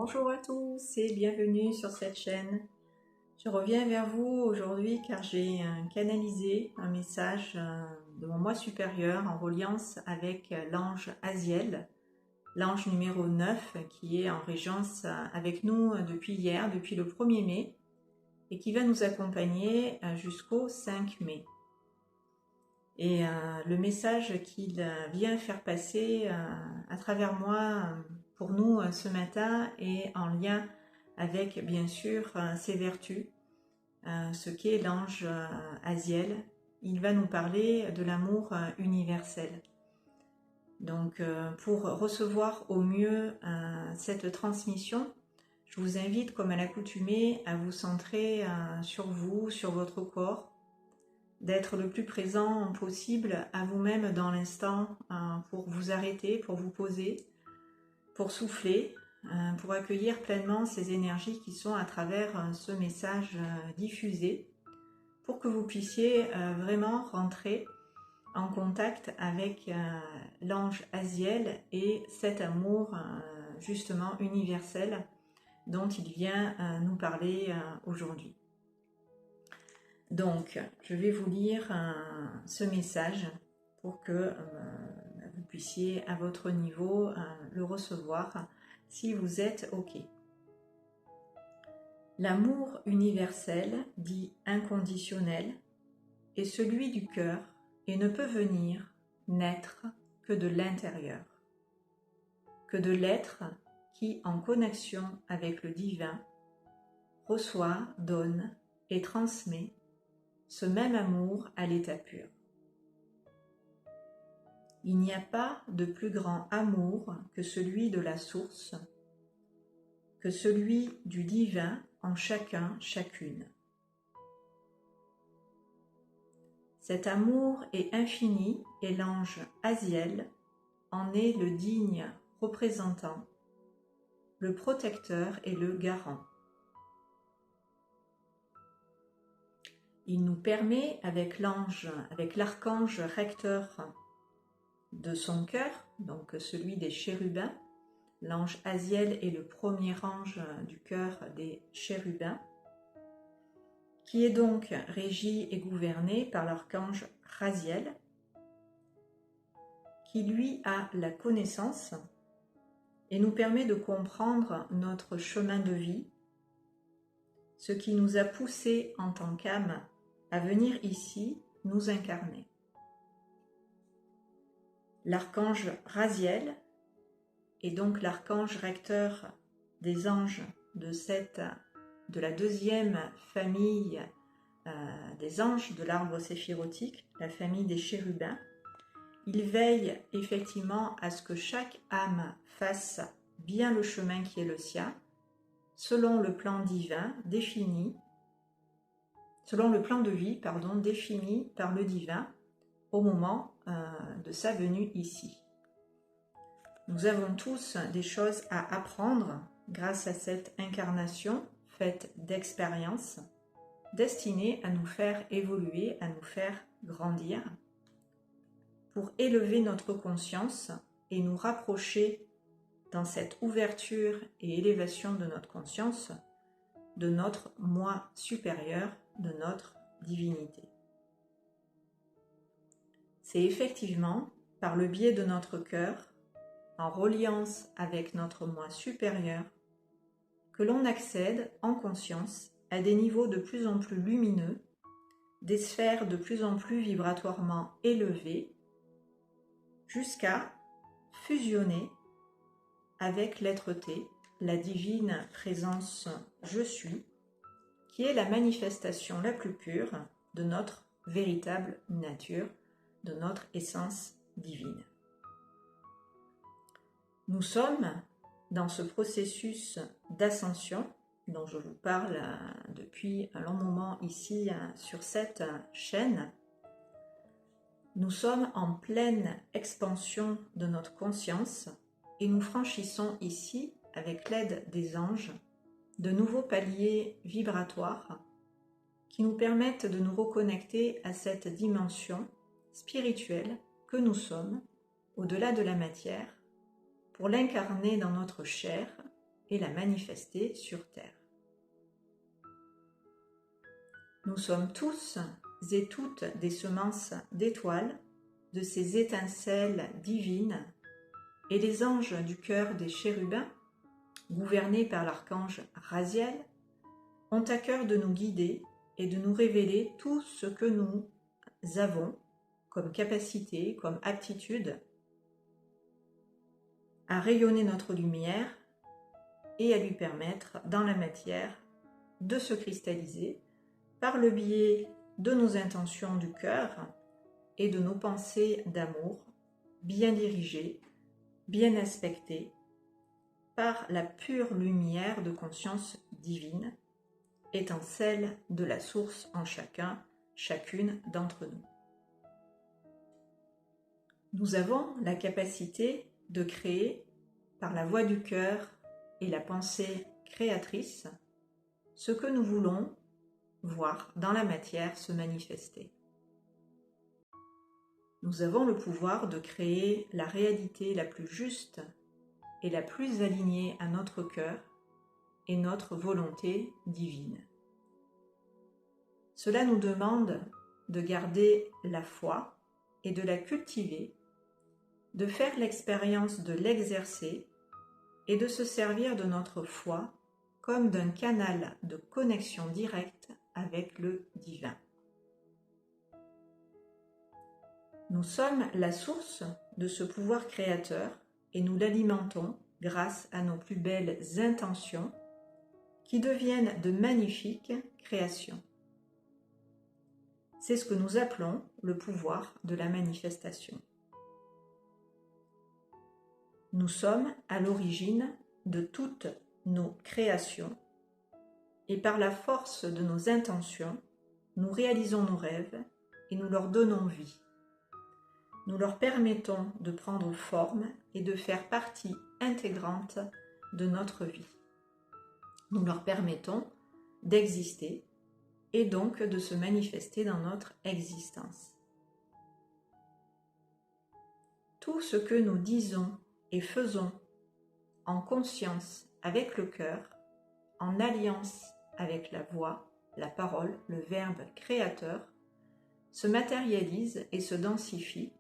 Bonjour à tous et bienvenue sur cette chaîne. Je reviens vers vous aujourd'hui car j'ai canalisé un message de mon moi supérieur en reliance avec l'ange Aziel, l'ange numéro 9 qui est en régence avec nous depuis hier, depuis le 1er mai et qui va nous accompagner jusqu'au 5 mai. Et le message qu'il vient faire passer à travers moi pour nous ce matin est en lien avec bien sûr ses vertus, ce qu'est l'ange Aziel. Il va nous parler de l'amour universel. Donc pour recevoir au mieux cette transmission, je vous invite comme à l'accoutumée à vous centrer sur vous, sur votre corps, d'être le plus présent possible à vous-même dans l'instant pour vous arrêter, pour vous poser, pour souffler, pour accueillir pleinement ces énergies qui sont à travers ce message diffusé, pour que vous puissiez vraiment rentrer en contact avec l'ange Aziel et cet amour justement universel dont il vient nous parler aujourd'hui. Donc, je vais vous lire ce message pour que vous puissiez à votre niveau le recevoir si vous êtes OK. L'amour universel, dit inconditionnel, est celui du cœur et ne peut venir, naître que de l'intérieur, que de l'être qui, en connexion avec le divin, reçoit, donne et transmet ce même amour à l'état pur. Il n'y a pas de plus grand amour que celui de la source, que celui du divin en chacun, chacune. Cet amour est infini et l'ange Aziel en est le digne représentant, le protecteur et le garant. Il nous permet, avec l'archange recteur de son cœur, donc celui des chérubins, l'ange Aziel est le premier ange du cœur des chérubins, qui est donc régi et gouverné par l'archange Raziel, qui lui a la connaissance et nous permet de comprendre notre chemin de vie, ce qui nous a poussés en tant qu'âme à venir ici nous incarner. L'archange Raziel est donc l'archange recteur des anges de la deuxième famille des anges de l'arbre séphirotique, la famille des chérubins. Il veille effectivement à ce que chaque âme fasse bien le chemin qui est le sien, selon le plan divin défini, selon le plan de vie, défini par le divin au moment de sa venue ici. Nous avons tous des choses à apprendre grâce à cette incarnation faite d'expériences, destinée à nous faire évoluer, à nous faire grandir, pour élever notre conscience et nous rapprocher dans cette ouverture et élévation de notre conscience de notre moi supérieur, de notre divinité. C'est effectivement par le biais de notre cœur, en reliance avec notre moi supérieur, que l'on accède en conscience à des niveaux de plus en plus lumineux, des sphères de plus en plus vibratoirement élevées, jusqu'à fusionner avec l'être-té, la divine présence Je suis, qui est la manifestation la plus pure de notre véritable nature, de notre essence divine. Nous sommes dans ce processus d'ascension dont je vous parle depuis un long moment ici sur cette chaîne. Nous sommes en pleine expansion de notre conscience et nous franchissons ici, avec l'aide des anges, de nouveaux paliers vibratoires qui nous permettent de nous reconnecter à cette dimension spirituelle que nous sommes, au-delà de la matière, pour l'incarner dans notre chair et la manifester sur terre. Nous sommes tous et toutes des semences d'étoiles, de ces étincelles divines, et les anges du cœur des chérubins, gouvernés par l'archange Raziel, ont à cœur de nous guider et de nous révéler tout ce que nous avons comme capacité, comme aptitude à rayonner notre lumière et à lui permettre, dans la matière, de se cristalliser par le biais de nos intentions du cœur et de nos pensées d'amour, bien dirigées, bien aspectées, par la pure lumière de conscience divine, étant celle de la source en chacun, chacune d'entre nous. Nous avons la capacité de créer, par la voix du cœur et la pensée créatrice, ce que nous voulons voir dans la matière se manifester. Nous avons le pouvoir de créer la réalité la plus juste et la plus alignée à notre cœur et notre volonté divine. Cela nous demande de garder la foi et de la cultiver, de faire l'expérience de l'exercer et de se servir de notre foi comme d'un canal de connexion directe avec le divin. Nous sommes la source de ce pouvoir créateur et nous l'alimentons grâce à nos plus belles intentions qui deviennent de magnifiques créations. C'est ce que nous appelons le pouvoir de la manifestation. Nous sommes à l'origine de toutes nos créations et par la force de nos intentions, nous réalisons nos rêves et nous leur donnons vie. Nous leur permettons de prendre forme et de faire partie intégrante de notre vie. Nous leur permettons d'exister et donc de se manifester dans notre existence. Tout ce que nous disons et faisons en conscience avec le cœur, en alliance avec la voix, la parole, le verbe créateur, se matérialise et se densifie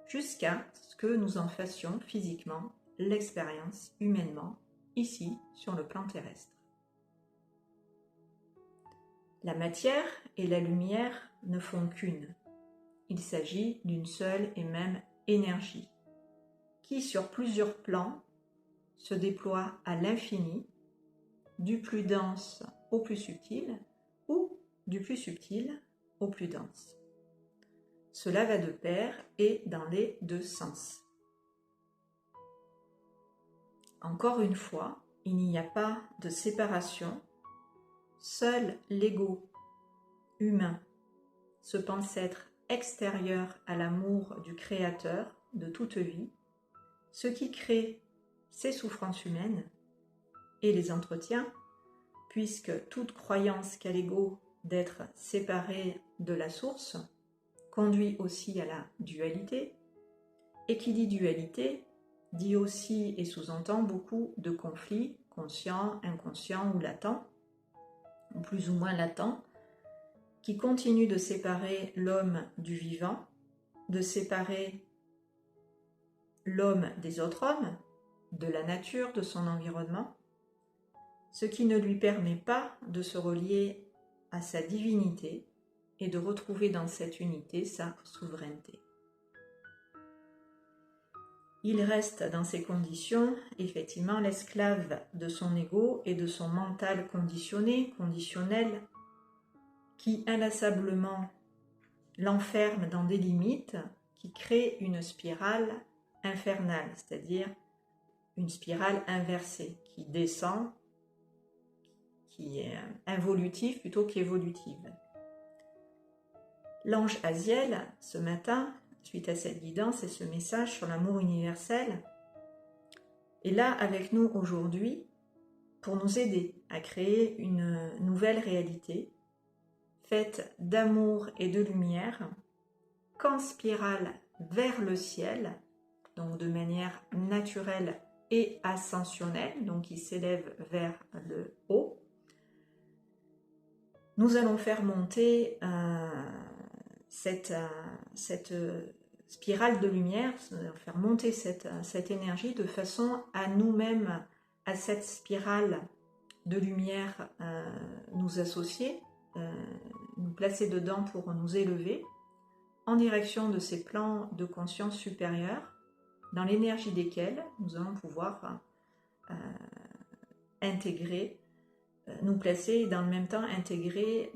jusqu'à ce que nous en fassions physiquement l'expérience humainement, ici sur le plan terrestre. La matière et la lumière ne font qu'une. Il s'agit d'une seule et même énergie qui, sur plusieurs plans, se déploie à l'infini, du plus dense au plus subtil ou du plus subtil au plus dense. Cela va de pair et dans les deux sens. Encore une fois, il n'y a pas de séparation. Seul l'ego humain se pense être extérieur à l'amour du Créateur de toute vie, ce qui crée ces souffrances humaines et les entretient, puisque toute croyance qu'a l'ego d'être séparé de la source conduit aussi à la dualité, et qui dit dualité dit aussi et sous-entend beaucoup de conflits conscients, inconscients ou latents, ou plus ou moins latents, qui continuent de séparer l'homme du vivant, de séparer l'homme des autres hommes, de la nature, de son environnement, ce qui ne lui permet pas de se relier à sa divinité et de retrouver dans cette unité sa souveraineté. Il reste dans ces conditions, effectivement, l'esclave de son ego et de son mental conditionné, conditionnel, qui inlassablement l'enferme dans des limites qui créent une spirale infernale, c'est-à-dire une spirale inversée qui descend, qui est involutive plutôt qu'évolutive. L'ange Aziel, ce matin, suite à cette guidance et ce message sur l'amour universel, est là avec nous aujourd'hui pour nous aider à créer une nouvelle réalité faite d'amour et de lumière, qu'en spirale vers le ciel, donc de manière naturelle et ascensionnel, donc qui s'élève vers le haut. Nous allons faire monter cette spirale de lumière, faire monter cette énergie de façon à nous-mêmes, à cette spirale de lumière, nous associer, nous placer dedans pour nous élever en direction de ces plans de conscience supérieure, dans l'énergie desquels nous allons pouvoir intégrer, nous placer et dans le même temps intégrer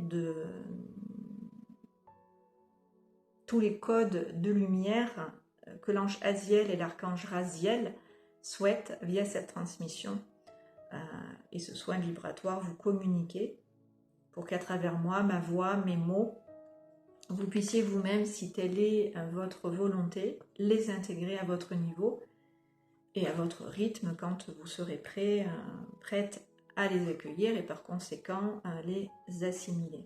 tous les codes de lumière que l'ange Aziel et l'archange Raziel souhaitent via cette transmission et ce soin vibratoire vous communiquer pour qu'à travers moi, ma voix, mes mots, vous puissiez vous-même, si telle est votre volonté, les intégrer à votre niveau et à votre rythme quand vous serez prête à les accueillir et par conséquent à les assimiler.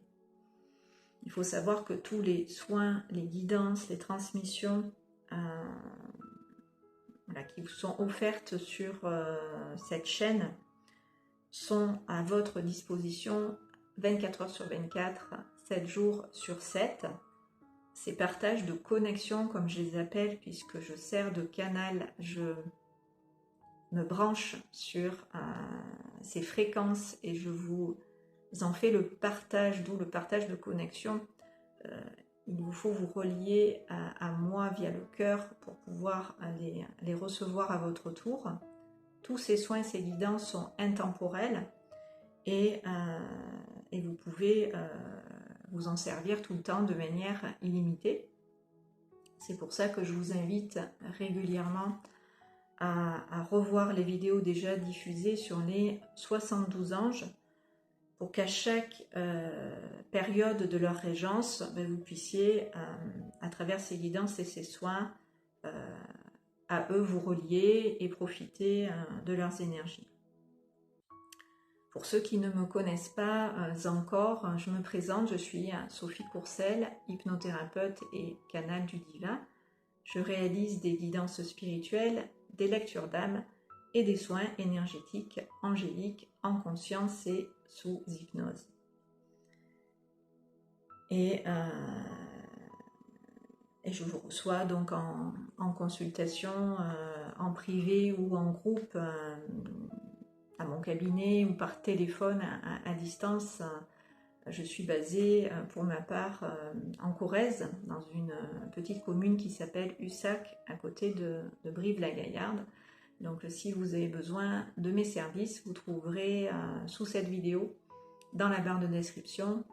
Il faut savoir que tous les soins, les guidances, les transmissions qui vous sont offertes sur cette chaîne sont à votre disposition 24 heures sur 24, 7 jours sur 7. Ces partages de connexion, comme je les appelle, puisque je sers de canal, je me branche sur ces fréquences et je vous en fais le partage, d'où le partage de connexion. Il vous faut vous relier à moi via le cœur pour pouvoir les recevoir à votre tour. Tous ces soins, ces guidances sont intemporels et vous pouvez vous en servir tout le temps de manière illimitée. C'est pour ça que je vous invite régulièrement à revoir les vidéos déjà diffusées sur les 72 anges pour qu'à chaque période de leur régence, vous puissiez, à travers ces guidances et ces soins, à eux vous relier et profiter de leurs énergies. Pour ceux qui ne me connaissent pas encore, je me présente, je suis Sophie Courcel, hypnothérapeute et canal du divin. Je réalise des guidances spirituelles, des lectures d'âme et des soins énergétiques angéliques en conscience et sous hypnose. Et je vous reçois donc en consultation, en privé ou en groupe, à mon cabinet ou par téléphone à distance. Je suis basée pour ma part en Corrèze, dans une petite commune qui s'appelle Ussac, à côté de Brive-la-Gaillarde. Donc si vous avez besoin de mes services, vous trouverez sous cette vidéo, dans la barre de description,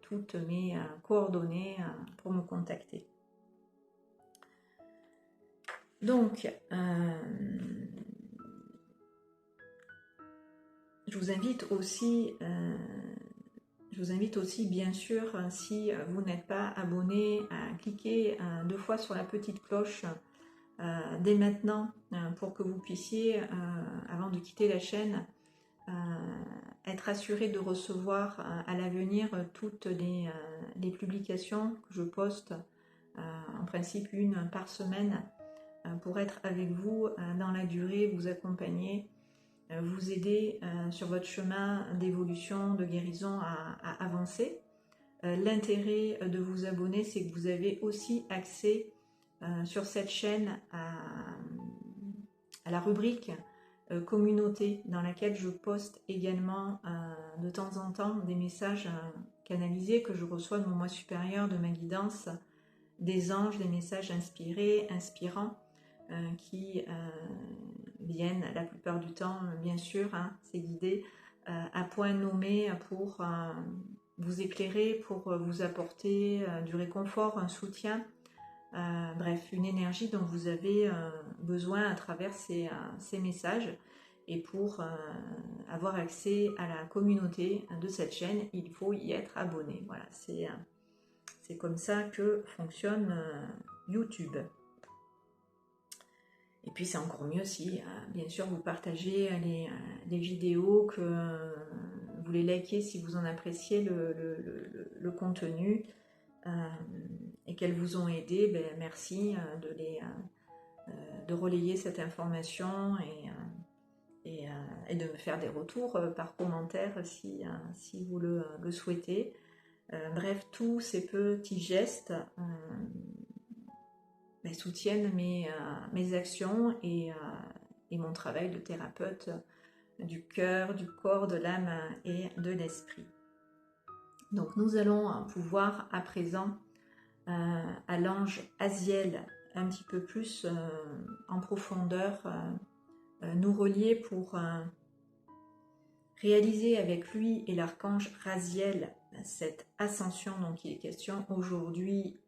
toutes mes coordonnées pour me contacter. Donc, je vous invite aussi bien sûr, si vous n'êtes pas abonné, à cliquer 2 fois sur la petite cloche dès maintenant pour que vous puissiez, avant de quitter la chaîne, être assuré de recevoir à l'avenir toutes les publications que je poste, en principe une par semaine, pour être avec vous dans la durée, vous accompagner, vous aider sur votre chemin d'évolution, de guérison à avancer. L'intérêt de vous abonner, c'est que vous avez aussi accès sur cette chaîne à la rubrique communauté, dans laquelle je poste également de temps en temps des messages canalisés que je reçois de mon moi supérieur, de ma guidance, des anges, des messages inspirés, inspirants, qui viennent la plupart du temps, bien sûr, c'est guidé à point nommé pour vous éclairer, pour vous apporter du réconfort, un soutien, bref, une énergie dont vous avez besoin à travers ces messages. Et pour avoir accès à la communauté de cette chaîne, il faut y être abonné. Voilà, c'est comme ça que fonctionne YouTube. Et puis c'est encore mieux si, bien sûr, vous partagez les vidéos, que vous les likez si vous en appréciez le contenu et qu'elles vous ont aidé. Merci de relayer cette information et de me faire des retours par commentaire si vous le souhaitez. Bref, tous ces petits gestes soutiennent mes actions et mon travail de thérapeute du cœur, du corps, de l'âme et de l'esprit. Donc nous allons pouvoir à présent à l'ange Aziel un petit peu plus en profondeur nous relier pour réaliser avec lui et l'archange Raziel cette ascension dont il est question aujourd'hui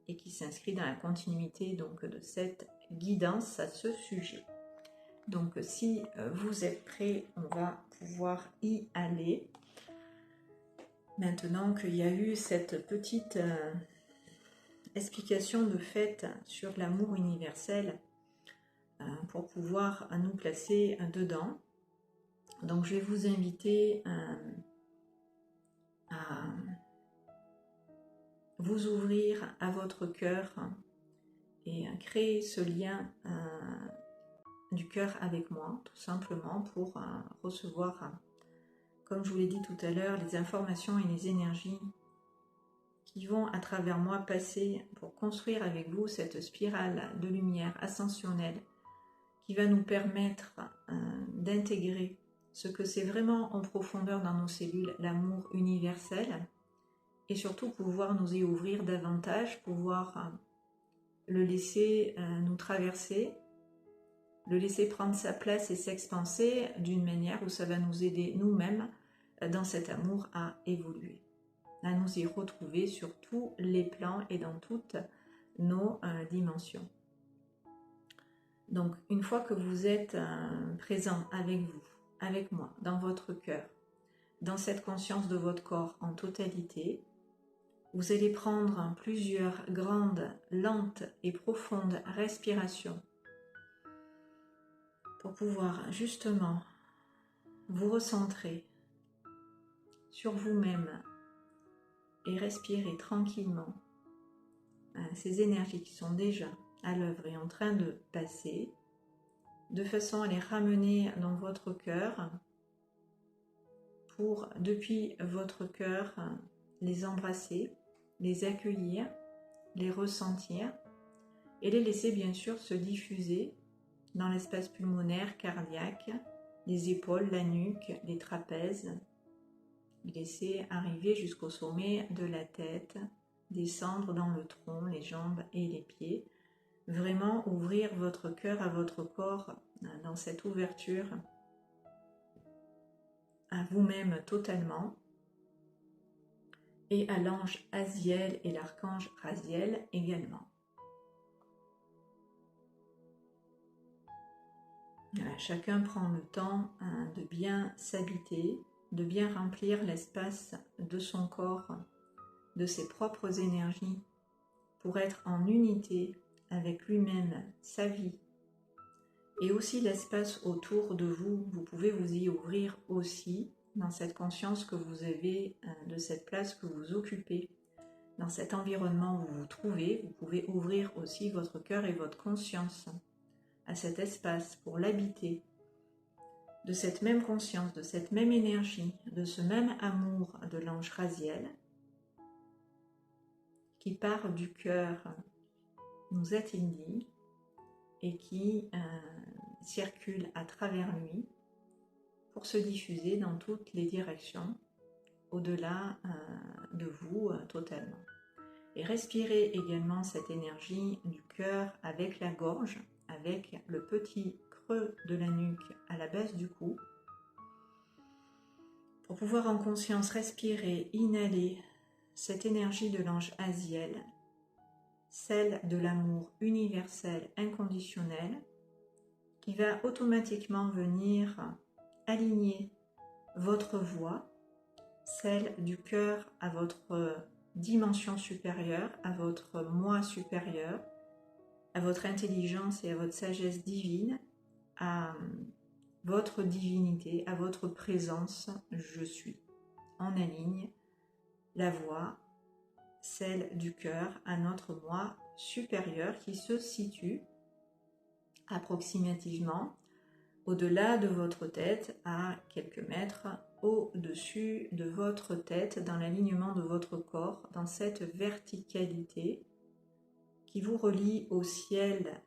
et qui s'inscrit dans la continuité donc de cette guidance à ce sujet. Donc si vous êtes prêts, on va pouvoir y aller. Maintenant qu'il y a eu cette petite explication de fait sur l'amour universel pour pouvoir nous placer dedans. Donc je vais vous inviter à vous ouvrir à votre cœur et à créer ce lien du cœur avec moi, tout simplement pour recevoir, comme je vous l'ai dit tout à l'heure, les informations et les énergies qui vont à travers moi passer pour construire avec vous cette spirale de lumière ascensionnelle qui va nous permettre d'intégrer ce que c'est vraiment en profondeur dans nos cellules, l'amour universel, et surtout pouvoir nous y ouvrir davantage, pouvoir le laisser nous traverser, le laisser prendre sa place et s'expanser d'une manière où ça va nous aider nous-mêmes dans cet amour à évoluer, à nous y retrouver sur tous les plans et dans toutes nos dimensions. Donc une fois que vous êtes présent avec vous, avec moi, dans votre cœur, dans cette conscience de votre corps en totalité, vous allez prendre plusieurs grandes, lentes et profondes respirations pour pouvoir justement vous recentrer sur vous-même et respirer tranquillement ces énergies qui sont déjà à l'œuvre et en train de passer, de façon à les ramener dans votre cœur pour, depuis votre cœur, les embrasser, les accueillir, les ressentir et les laisser bien sûr se diffuser dans l'espace pulmonaire, cardiaque, les épaules, la nuque, les trapèzes, laisser arriver jusqu'au sommet de la tête, descendre dans le tronc, les jambes et les pieds. Vraiment ouvrir votre cœur à votre corps dans cette ouverture à vous-même totalement et à l'ange Aziel et l'archange Raziel également. Voilà, chacun prend le temps de bien s'habiter, de bien remplir l'espace de son corps, de ses propres énergies pour être en unité avec lui-même, sa vie, et aussi l'espace autour de vous. Vous pouvez vous y ouvrir aussi dans cette conscience que vous avez de cette place que vous occupez, dans cet environnement où vous vous trouvez. Vous pouvez ouvrir aussi votre cœur et votre conscience à cet espace pour l'habiter, de cette même conscience, de cette même énergie, de ce même amour de l'ange Raziel qui part du cœur, nous a-t-il dit, et qui circule à travers lui pour se diffuser dans toutes les directions au-delà de vous totalement. Et respirez également cette énergie du cœur avec la gorge, avec le petit creux de la nuque à la base du cou, pour pouvoir en conscience respirer, inhaler cette énergie de l'ange Aziel, celle de l'amour universel inconditionnel, qui va automatiquement venir aligner votre voix, celle du cœur à votre dimension supérieure, à votre moi supérieur, à votre intelligence et à votre sagesse divine, à votre divinité, à votre présence, je suis. On aligne la voix, celle du cœur, à notre moi supérieur qui se situe approximativement au-delà de votre tête, à quelques mètres au-dessus de votre tête, dans l'alignement de votre corps, dans cette verticalité qui vous relie au ciel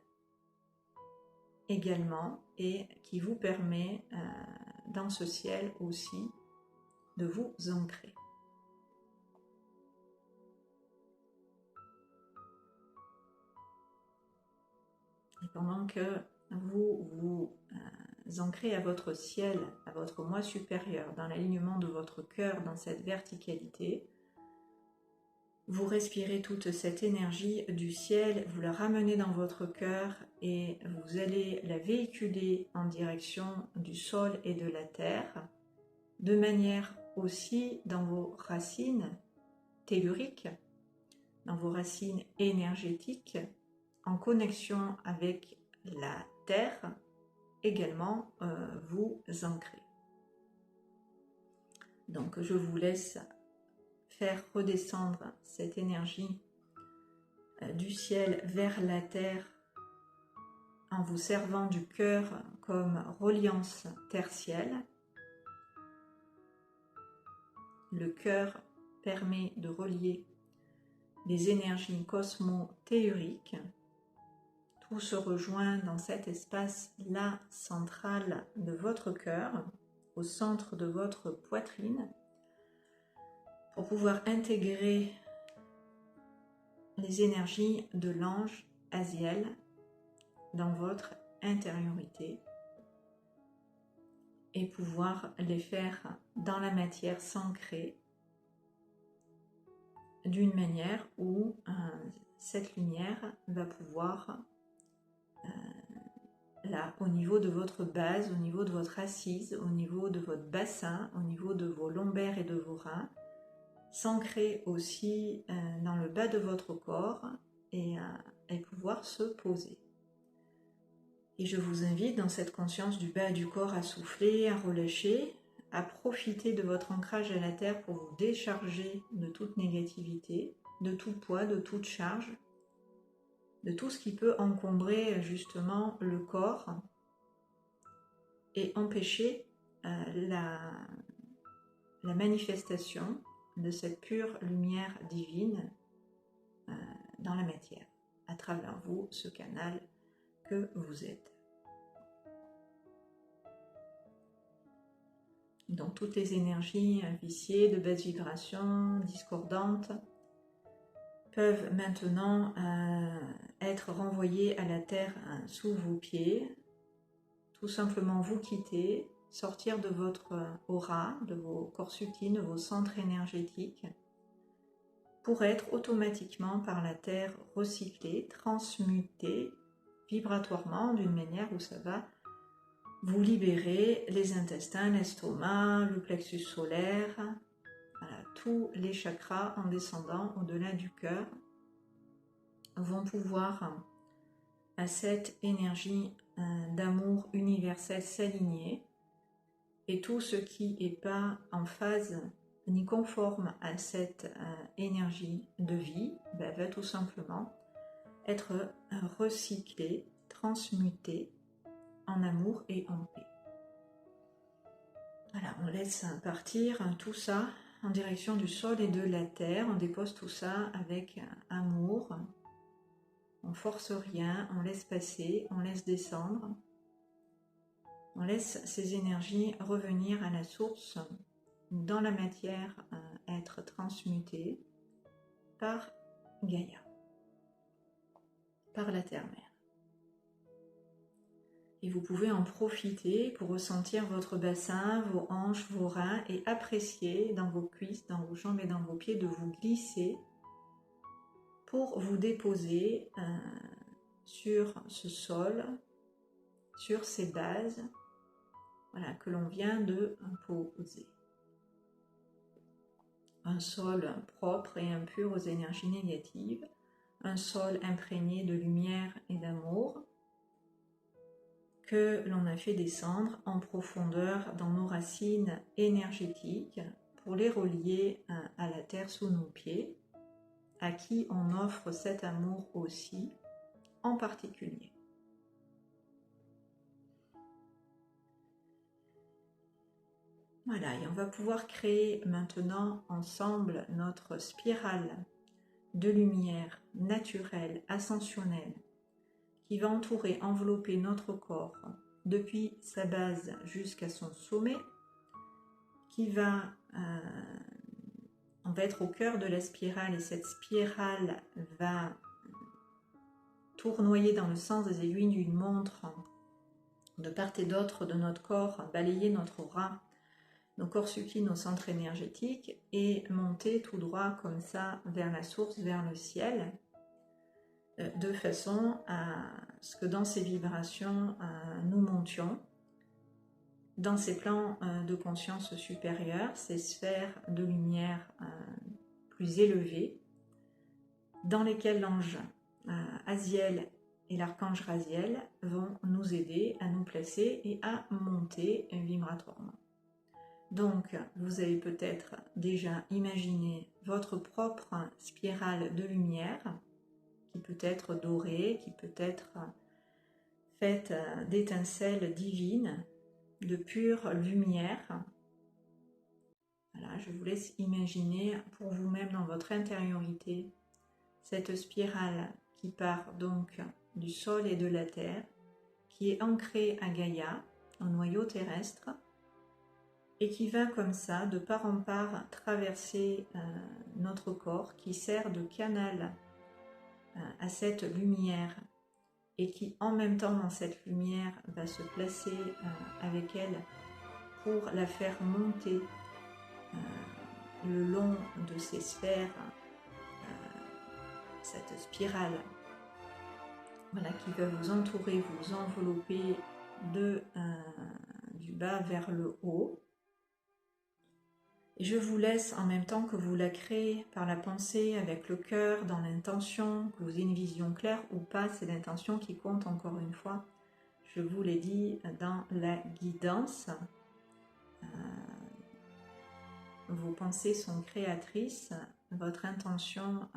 également et qui vous permet dans ce ciel aussi de vous ancrer. Et pendant que vous vous ancrez à votre ciel, à votre moi supérieur, dans l'alignement de votre cœur, dans cette verticalité, vous respirez toute cette énergie du ciel, vous la ramenez dans votre cœur et vous allez la véhiculer en direction du sol et de la terre, de manière aussi dans vos racines telluriques, dans vos racines énergétiques, en connexion avec la terre, également vous ancrez. Donc je vous laisse faire redescendre cette énergie du ciel vers la terre en vous servant du cœur comme reliance terre-ciel. Le cœur permet de relier les énergies cosmo-telluriques. Tout se rejoint dans cet espace-là central de votre cœur, au centre de votre poitrine, pour pouvoir intégrer les énergies de l'ange Aziel dans votre intériorité et pouvoir les faire dans la matière s'ancrer d'une manière où cette lumière va pouvoir, là, au niveau de votre base, au niveau de votre assise, au niveau de votre bassin, au niveau de vos lombaires et de vos reins, s'ancrer aussi dans le bas de votre corps et pouvoir se poser. Et je vous invite dans cette conscience du bas du corps à souffler, à relâcher, à profiter de votre ancrage à la terre pour vous décharger de toute négativité, de tout poids, de toute charge, de tout ce qui peut encombrer justement le corps et empêcher la manifestation de cette pure lumière divine dans la matière, à travers vous, ce canal que vous êtes. Donc toutes les énergies viciées, de basse vibration, discordantes, peuvent maintenant être renvoyées à la terre sous vos pieds. Tout simplement vous quitter, sortir de votre aura, de vos corps subtils, de vos centres énergétiques, pour être automatiquement par la terre recyclé, transmuté vibratoirement d'une manière où ça va vous libérer les intestins, l'estomac, le plexus solaire, voilà, tous les chakras en descendant au-delà du cœur vont pouvoir à cette énergie d'amour universel s'aligner et tout ce qui n'est pas en phase ni conforme à cette énergie de vie va tout simplement être recyclé, transmuté en amour et en paix. Voilà, on laisse partir tout ça en direction du sol et de la terre, on dépose tout ça avec amour, on force rien, on laisse passer, on laisse descendre, on laisse ces énergies revenir à la source, dans la matière, être transmutées par Gaïa, par la terre-mère. Et vous pouvez en profiter pour ressentir votre bassin, vos hanches, vos reins et apprécier dans vos cuisses, dans vos jambes et dans vos pieds de vous glisser pour vous déposer sur ce sol, sur ces bases, voilà, que l'on vient de poser. Un sol propre et impur aux énergies négatives, un sol imprégné de lumière et d'amour, que l'on a fait descendre en profondeur dans nos racines énergétiques pour les relier à la terre sous nos pieds, à qui on offre cet amour aussi en particulier. Voilà, et on va pouvoir créer maintenant ensemble notre spirale de lumière naturelle, ascensionnelle, qui va entourer, envelopper notre corps depuis sa base jusqu'à son sommet, qui va, on va être au cœur de la spirale, et cette spirale va tournoyer dans le sens des aiguilles d'une montre de part et d'autre de notre corps, balayer notre aura, nos corps subtils, nos centres énergétiques, et monter tout droit comme ça vers la source, vers le ciel, de façon à ce que dans ces vibrations, nous montions dans ces plans de conscience supérieure, ces sphères de lumière plus élevées, dans lesquelles l'ange Aziel et l'archange Raziel vont nous aider à nous placer et à monter vibratoirement. Donc, vous avez peut-être déjà imaginé votre propre spirale de lumière, qui peut être dorée, qui peut être faite d'étincelles divines, de pure lumière. Voilà, je vous laisse imaginer pour vous-même dans votre intériorité cette spirale qui part donc du sol et de la terre, qui est ancrée à Gaïa, au noyau terrestre, et qui va comme ça, de part en part, traverser notre corps, qui sert de canal à cette lumière, et qui en même temps dans cette lumière va se placer avec elle pour la faire monter le long de ces sphères, cette spirale, voilà, qui va vous entourer, vous envelopper du bas vers le haut. Et je vous laisse en même temps que vous la créez par la pensée, avec le cœur, dans l'intention, que vous ayez une vision claire ou pas, c'est l'intention qui compte encore une fois. Je vous l'ai dit dans la guidance. Vos pensées sont créatrices, votre intention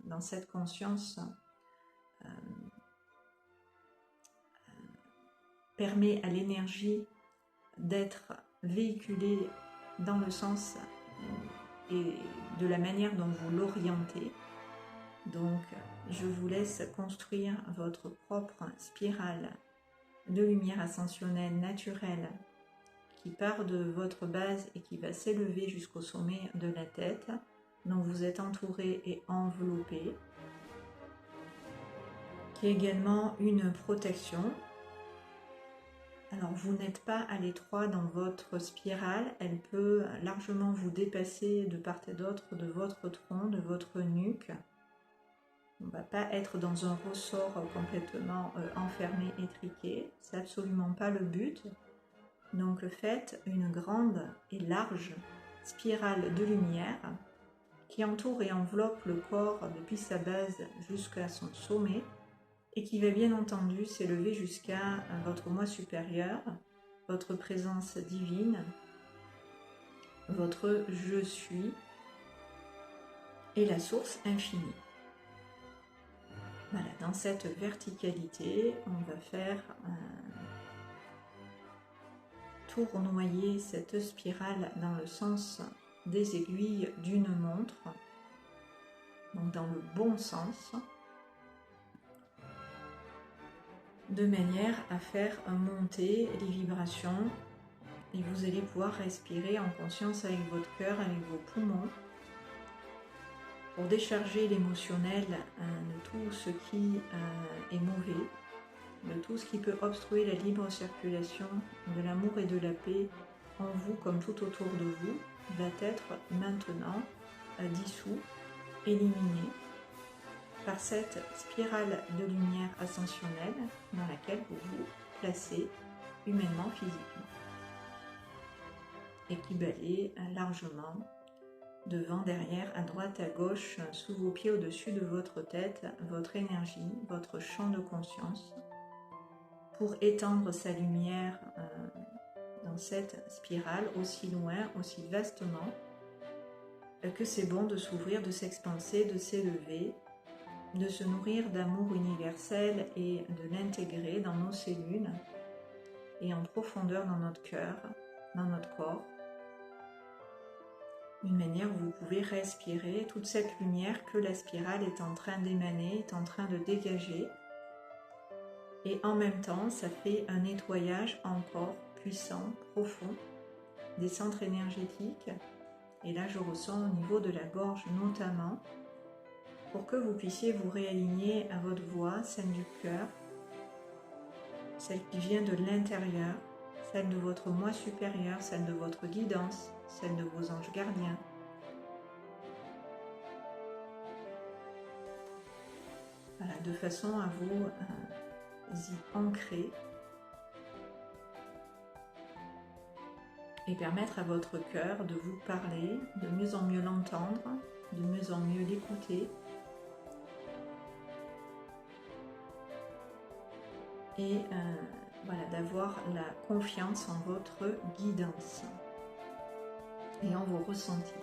dans cette conscience permet à l'énergie d'être véhiculée dans le sens et de la manière dont vous l'orientez. Donc, je vous laisse construire votre propre spirale de lumière ascensionnelle naturelle qui part de votre base et qui va s'élever jusqu'au sommet de la tête, dont vous êtes entouré et enveloppé, qui est également une protection. Alors, vous n'êtes pas à l'étroit dans votre spirale, elle peut largement vous dépasser de part et d'autre de votre tronc, de votre nuque. On ne va pas être dans un ressort complètement enfermé, étriqué, c'est absolument pas le but. Donc faites une grande et large spirale de lumière qui entoure et enveloppe le corps depuis sa base jusqu'à son sommet, et qui va bien entendu s'élever jusqu'à votre moi supérieur, votre présence divine, votre je suis et la source infinie. Voilà, dans cette verticalité, on va faire tournoyer cette spirale dans le sens des aiguilles d'une montre, donc dans le bon sens, de manière à faire monter les vibrations, et vous allez pouvoir respirer en conscience avec votre cœur, avec vos poumons, pour décharger l'émotionnel de tout ce qui est mauvais, de tout ce qui peut obstruer la libre circulation de l'amour et de la paix en vous comme tout autour de vous, va être maintenant dissous, éliminé par cette spirale de lumière ascensionnelle dans laquelle vous vous placez humainement, physiquement, et qui balaye largement devant, derrière, à droite, à gauche, sous vos pieds, au-dessus de votre tête, votre énergie, votre champ de conscience, pour étendre sa lumière dans cette spirale aussi loin, aussi vastement, que c'est bon de s'ouvrir, de s'expanser, de s'élever, de se nourrir d'amour universel et de l'intégrer dans nos cellules et en profondeur dans notre cœur, dans notre corps, Une manière où vous pouvez respirer toute cette lumière que la spirale est en train d'émaner, est en train de dégager. Et en même temps, ça fait un nettoyage encore puissant, profond, des centres énergétiques. Et là, je ressens au niveau de la gorge notamment, pour que vous puissiez vous réaligner à votre voix, celle du cœur, celle qui vient de l'intérieur, celle de votre moi supérieur, celle de votre guidance, celle de vos anges gardiens. Voilà, de façon à vous y ancrer et permettre à votre cœur de vous parler, de mieux en mieux l'entendre, de mieux en mieux l'écouter et voilà, d'avoir la confiance en votre guidance et en vos ressentis.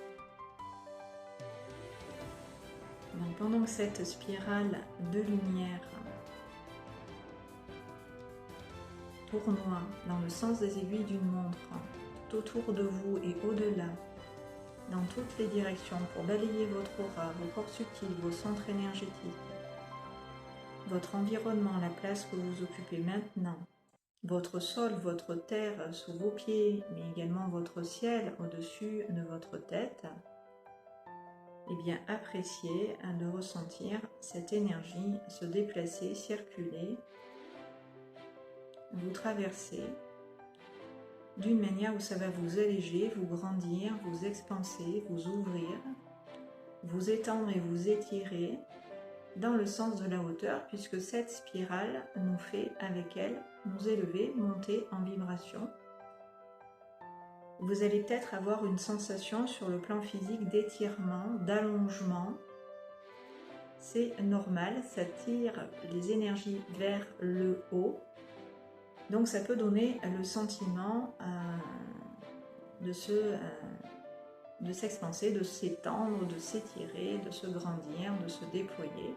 Donc, pendant que cette spirale de lumière tournoie dans le sens des aiguilles d'une montre, tout autour de vous et au-delà, dans toutes les directions, pour balayer votre aura, vos corps subtils, vos centres énergétiques, votre environnement, la place que vous occupez maintenant, votre sol, votre terre sous vos pieds, mais également votre ciel au-dessus de votre tête, eh bien appréciez de ressentir cette énergie se déplacer, circuler, vous traverser d'une manière où ça va vous alléger, vous grandir, vous expanser, vous ouvrir, vous étendre et vous étirer dans le sens de la hauteur, puisque cette spirale nous fait avec elle nous élever, monter en vibration. Vous allez peut-être avoir une sensation sur le plan physique d'étirement, d'allongement. C'est normal, ça tire les énergies vers le haut. Donc ça peut donner le sentiment de s'expanser, de s'étendre, de s'étirer, de se grandir, de se déployer.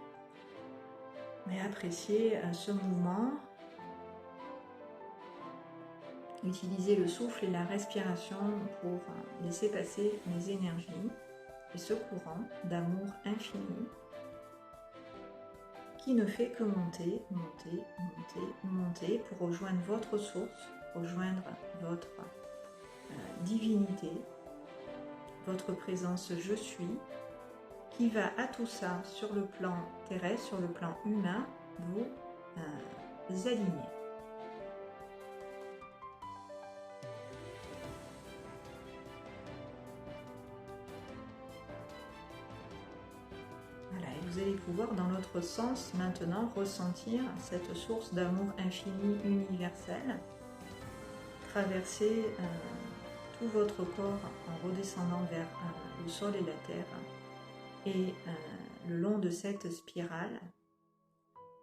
Mais appréciez ce mouvement. Utilisez le souffle et la respiration pour laisser passer les énergies et ce courant d'amour infini qui ne fait que monter, monter, monter, monter pour rejoindre votre source, rejoindre votre divinité, votre présence je suis, qui va à tout ça sur le plan terrestre, sur le plan humain, vous aligner. Voilà, et vous allez pouvoir dans l'autre sens maintenant ressentir cette source d'amour infini universel, traverser tout votre corps en redescendant vers le sol et la terre et le long de cette spirale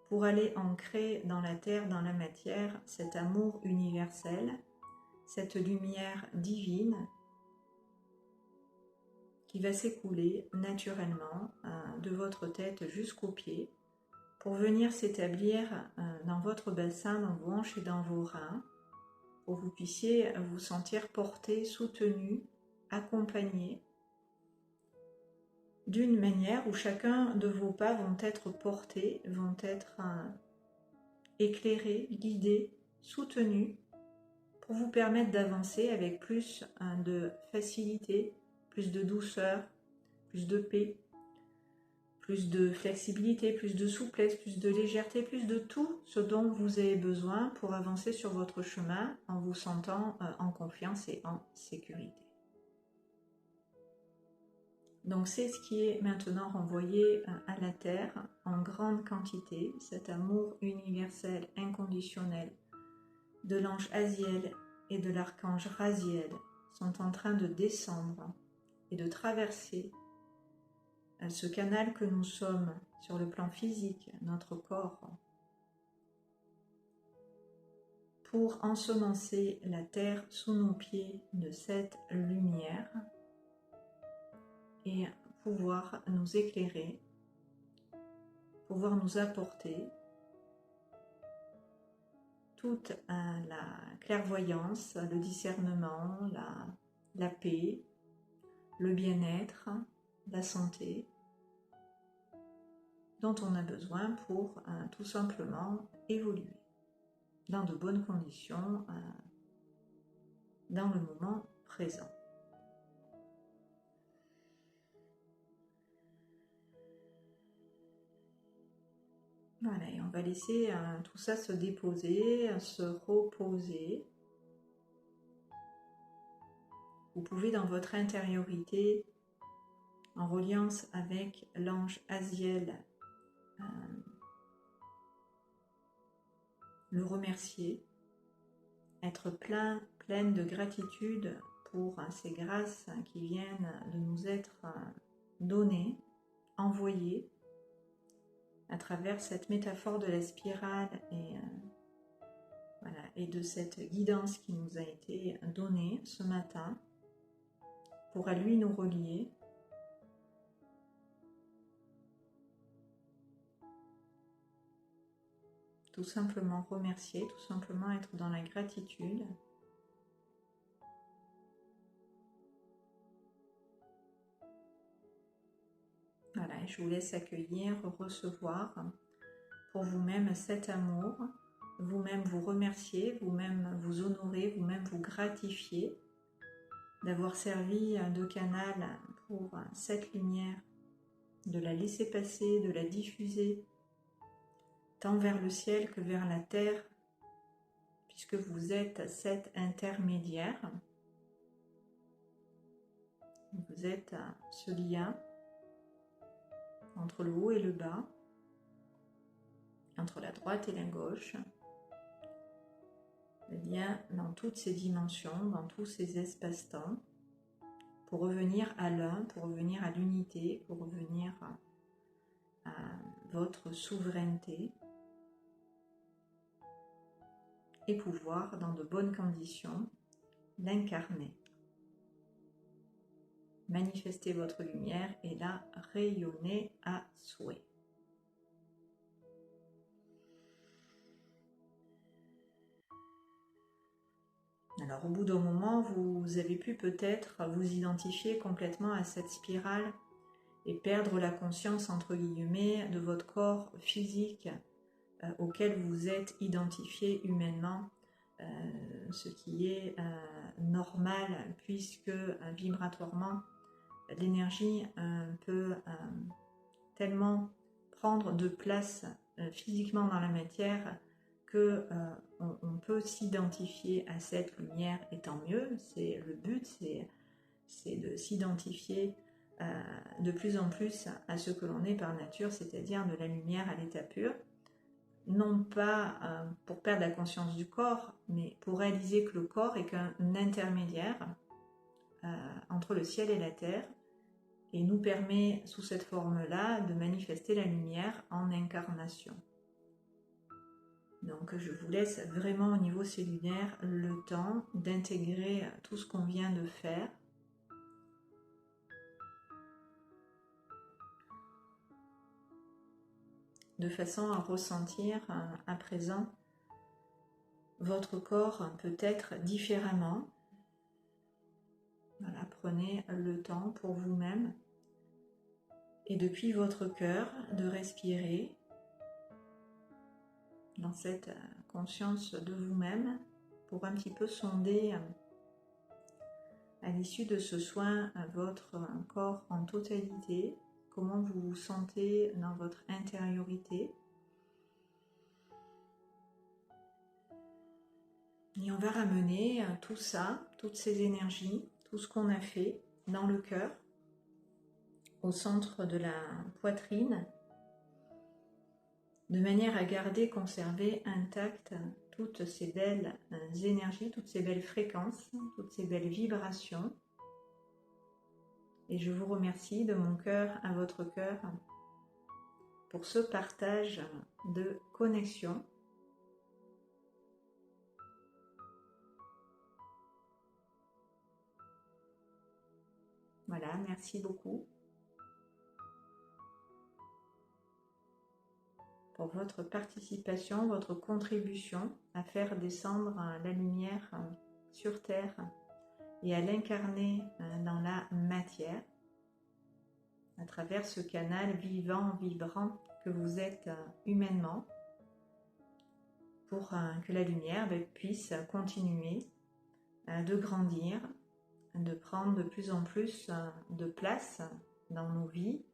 pour aller ancrer dans la terre, dans la matière, cet amour universel, cette lumière divine qui va s'écouler naturellement de votre tête jusqu'aux pieds pour venir s'établir dans votre bassin, dans vos hanches et dans vos reins, pour que vous puissiez vous sentir porté, soutenu, accompagné, d'une manière où chacun de vos pas vont être portés, vont être éclairés, guidés, soutenus, pour vous permettre d'avancer avec plus de facilité, plus de douceur, plus de paix, plus de flexibilité, plus de souplesse, plus de légèreté, plus de tout ce dont vous avez besoin pour avancer sur votre chemin en vous sentant en confiance et en sécurité. Donc c'est ce qui est maintenant renvoyé à la terre en grande quantité, cet amour universel, inconditionnel de l'ange Aziel et de l'archange Raziel sont en train de descendre et de traverser ce canal que nous sommes sur le plan physique, notre corps, pour ensemencer la terre sous nos pieds de cette lumière et pouvoir nous éclairer, pouvoir nous apporter toute la clairvoyance, le discernement, la paix, le bien-être, la santé dont on a besoin pour tout simplement évoluer dans de bonnes conditions dans le moment présent. Voilà, et on va laisser tout ça se déposer, se reposer. Vous pouvez dans votre intériorité, en reliance avec l'ange Aziel, le remercier, être pleine de gratitude pour ces grâces qui viennent de nous être données, envoyées à travers cette métaphore de la spirale et de cette guidance qui nous a été donnée ce matin pour à lui nous relier. Tout simplement remercier, tout simplement être dans la gratitude. Voilà, et je vous laisse accueillir, recevoir pour vous-même cet amour, vous-même vous remercier, vous-même vous honorer, vous-même vous gratifier d'avoir servi de canal pour cette lumière, de la laisser passer, de la diffuser tant vers le ciel que vers la terre, puisque vous êtes cet intermédiaire. Vous êtes ce lien entre le haut et le bas, entre la droite et la gauche, le lien dans toutes ces dimensions, dans tous ces espaces-temps, pour revenir à l'un, pour revenir à l'unité, pour revenir à votre souveraineté et pouvoir, dans de bonnes conditions, l'incarner. Manifester votre lumière et la rayonner à souhait. Alors au bout d'un moment, vous avez pu peut-être vous identifier complètement à cette spirale et perdre la conscience, entre guillemets, de votre corps physique auquel vous êtes identifié humainement, ce qui est normal puisque vibratoirement, l'énergie peut tellement prendre de place physiquement dans la matière que on peut s'identifier à cette lumière, et tant mieux. C'est le but, c'est de s'identifier de plus en plus à ce que l'on est par nature, c'est-à-dire de la lumière à l'état pur, non pas pour perdre la conscience du corps, mais pour réaliser que le corps est qu'un intermédiaire entre le ciel et la terre, et nous permet sous cette forme-là de manifester la lumière en incarnation. Donc je vous laisse vraiment au niveau cellulaire le temps d'intégrer tout ce qu'on vient de faire. De façon à ressentir à présent votre corps peut-être différemment. Voilà, prenez le temps pour vous-même et depuis votre cœur de respirer dans cette conscience de vous-même pour un petit peu sonder à l'issue de ce soin votre corps en totalité, comment vous vous sentez dans votre intériorité. Et on va ramener tout ça, toutes ces énergies, tout ce qu'on a fait dans le cœur, au centre de la poitrine, de manière à garder, conserver intactes toutes ces belles énergies, toutes ces belles fréquences, toutes ces belles vibrations. Et je vous remercie de mon cœur à votre cœur pour ce partage de connexion. Voilà, merci beaucoup pour votre participation, votre contribution à faire descendre la lumière sur Terre et à l'incarner dans la matière à travers ce canal vivant, vibrant que vous êtes humainement, pour que la lumière puisse continuer de grandir, de prendre de plus en plus de place dans nos vies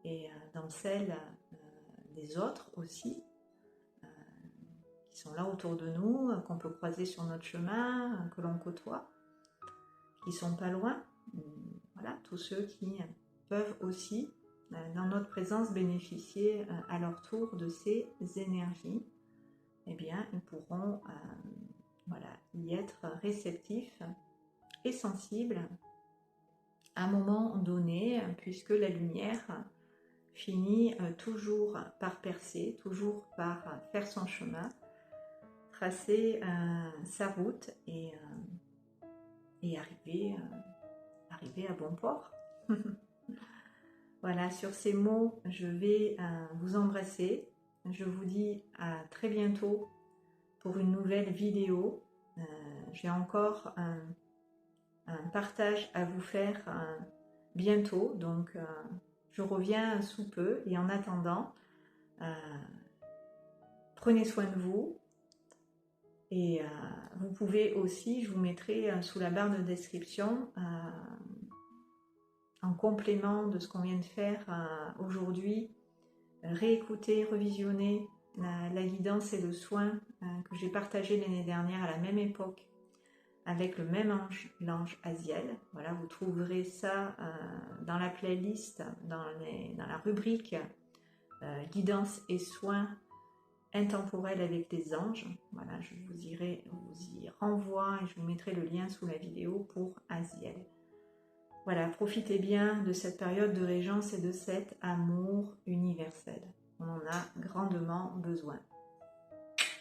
et dans celles des autres aussi, qui sont là autour de nous, qu'on peut croiser sur notre chemin, que l'on côtoie, qui sont pas loin. Voilà, tous ceux qui peuvent aussi, dans notre présence, bénéficier à leur tour de ces énergies, eh bien, ils pourront voilà, y être réceptifs et sensibles à un moment donné, puisque la lumière finit toujours par percer, toujours par faire son chemin, tracer sa route et arriver à bon port. Voilà, sur ces mots, je vais vous embrasser. Je vous dis à très bientôt pour une nouvelle vidéo. J'ai encore un partage à vous faire bientôt, donc je reviens sous peu. Et en attendant, prenez soin de vous. Et vous pouvez aussi, je vous mettrai sous la barre de description, en complément de ce qu'on vient de faire aujourd'hui, réécouter, revisionner la guidance et le soin que j'ai partagé l'année dernière à la même époque avec le même ange, l'ange Aziel. Voilà, vous trouverez ça dans la playlist, dans la rubrique guidance et soins intemporels avec les anges. Voilà, je vous y renvoie et je vous mettrai le lien sous la vidéo pour Aziel. Voilà, profitez bien de cette période de régence et de cet amour universel. On en a grandement besoin.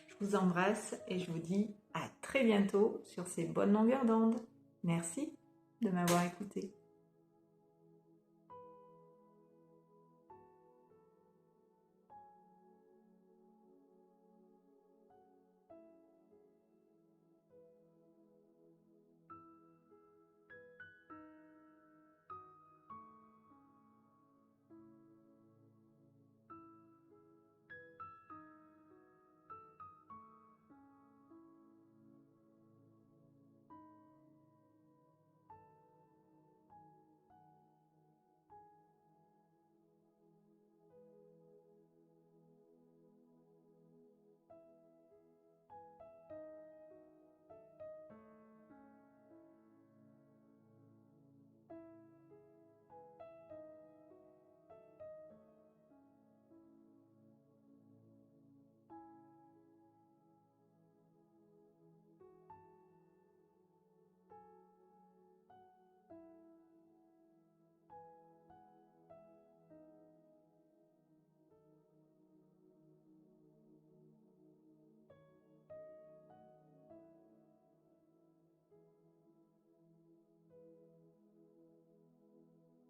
Je vous embrasse et je vous dis à très bientôt sur ces bonnes longueurs d'onde. Merci de m'avoir écouté.